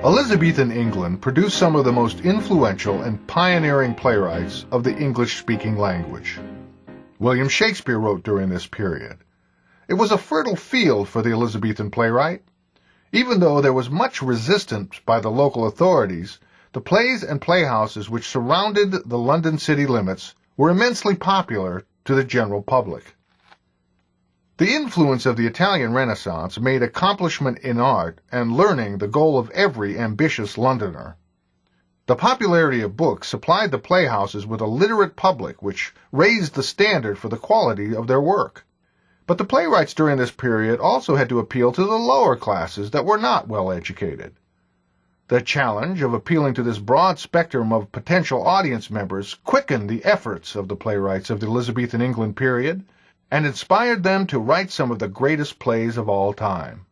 Elizabethan England produced some of the most influential and pioneering playwrights of the English-speaking language. William Shakespeare wrote during this period. It was a fertile field for the Elizabethan playwright. Even though there was much resistance by the local authorities, the plays and playhouses which surrounded the London city limits were immensely popular to the general public. The influence of the Italian Renaissance made accomplishment in art and learning the goal of every ambitious Londoner. The popularity of books supplied the playhouses with a literate public which raised the standard for the quality of their work. But the playwrights during this period also had to appeal to the lower classes that were not well educated. The challenge of appealing to this broad spectrum of potential audience members quickened the efforts of the playwrights of the Elizabethan England period and inspired them to write some of the greatest plays of all time.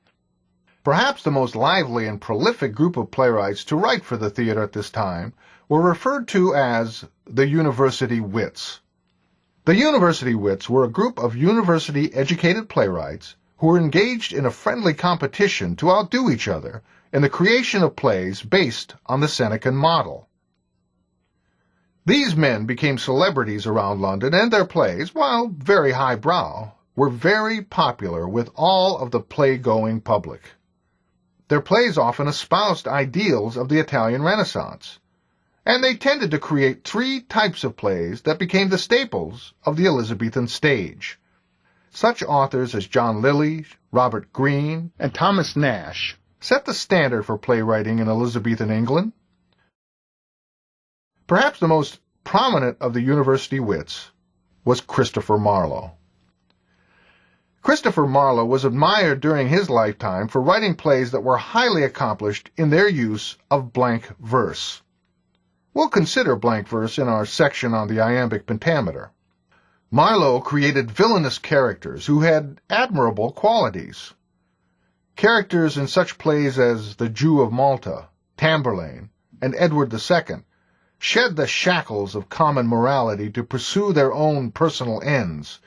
Perhaps the most lively and prolific group of playwrights to write for the theater at this time were referred to as the University Wits. The University Wits were a group of university-educated playwrights who were engaged in a friendly competition to outdo each other in the creation of plays based on the Senecan model. These men became celebrities around London, and their plays, while very highbrow, were very popular with all of the play-going public. Their plays often espoused ideals of the Italian Renaissance, and they tended to create three types of plays that became the staples of the Elizabethan stage. Such authors as John Lyly, Robert Greene, and Thomas Nash set the standard for playwriting in Elizabethan England. Perhaps the most prominent of the University Wits was Christopher Marlowe. Christopher Marlowe was admired during his lifetime for writing plays that were highly accomplished in their use of blank verse. We'll consider blank verse in our section on the iambic pentameter. Marlowe created villainous characters who had admirable qualities. Characters in such plays as The Jew of Malta, Tamburlaine, and Edward II shed the shackles of common morality to pursue their own personal ends.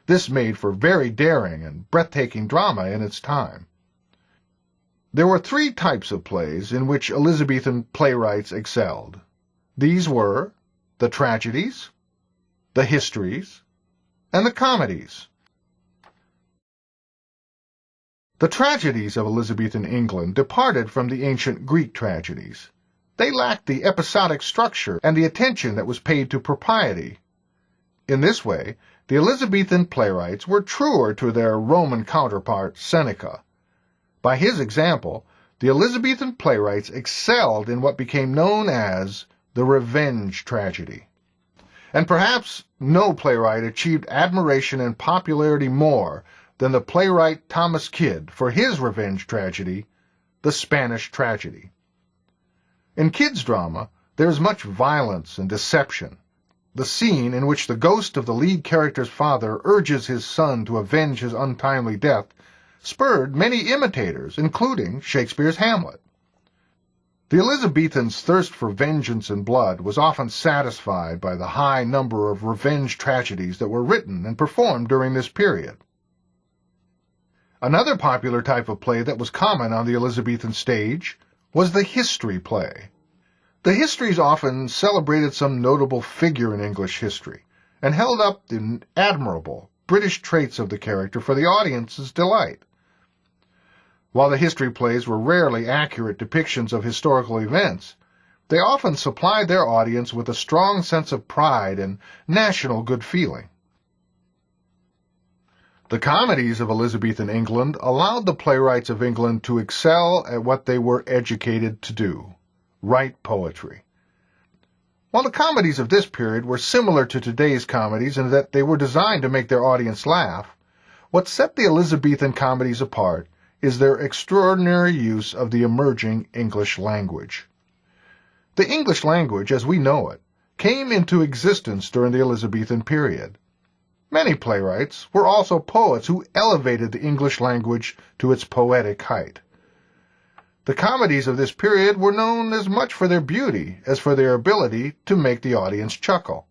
This made for very daring and breathtaking drama in its time. There were three types of plays in which Elizabethan playwrights excelled. These were the tragedies, the histories, and the comedies. The tragedies of Elizabethan England departed from the ancient Greek tragedies. They lacked the episodic structure and the attention that was paid to propriety. In this way, the Elizabethan playwrights were truer to their Roman counterpart, Seneca. By his example, the Elizabethan playwrights excelled in what became known as the revenge tragedy. And perhaps no playwright achieved admiration and popularity more than the playwright Thomas Kyd for his revenge tragedy, the Spanish Tragedy. In Kyd's drama, there is much violence and deception. The scene in which the ghost of the lead character's father urges his son to avenge his untimely death spurred many imitators, including Shakespeare's Hamlet. The Elizabethans' thirst for vengeance and blood was often satisfied by the high number of revenge tragedies that were written and performed during this period. Another popular type of play that was common on the Elizabethan stage was the history play. The histories often celebrated some notable figure in English history and held up the admirable British traits of the character for the audience's delight. While the history plays were rarely accurate depictions of historical events, they often supplied their audience with a strong sense of pride and national good feeling. The comedies of Elizabethan England allowed the playwrights of England to excel at what they were educated to do: write poetry. While the comedies of this period were similar to today's comedies in that they were designed to make their audience laugh, what set the Elizabethan comedies apart is their extraordinary use of the emerging English language. The English language, as we know it, came into existence during the Elizabethan period. Many playwrights were also poets who elevated the English language to its poetic height. The comedies of this period were known as much for their beauty as for their ability to make the audience chuckle.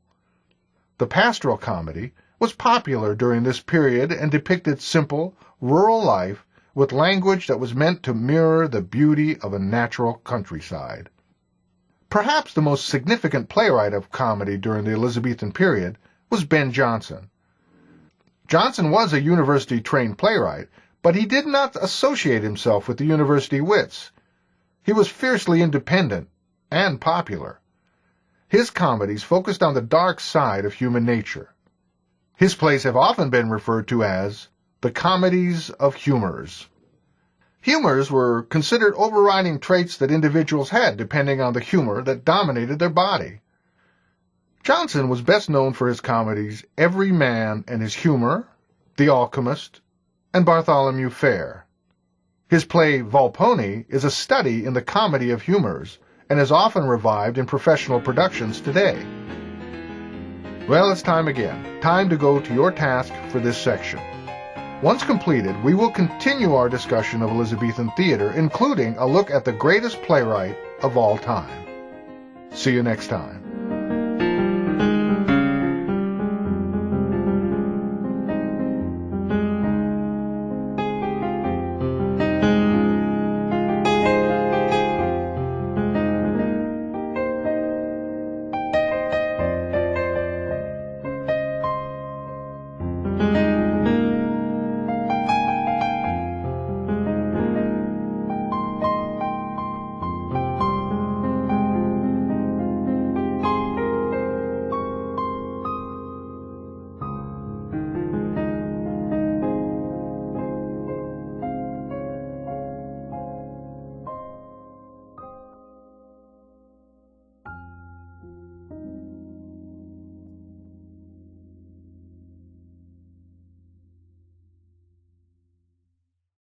The Pastoral Comedy was popular during this period and depicted simple, rural life with language that was meant to mirror the beauty of a natural countryside. Perhaps the most significant playwright of comedy during the Elizabethan period was Ben Jonson. Jonson was a university-trained playwright, but he did not associate himself with the university wits. He was fiercely independent and popular. His comedies focused on the dark side of human nature. His plays have often been referred to as the comedies of humors. Humors were considered overriding traits that individuals had depending on the humor that dominated their body. Jonson was best known for his comedies Every Man and His Humor, The Alchemist, and Bartholomew Fair. His play Volpone is a study in the comedy of humors and is often revived in professional productions today. Well, it's time again. Time to go to your task for this section. Once completed, we will continue our discussion of Elizabethan theater, including a look at the greatest playwright of all time. See you next time.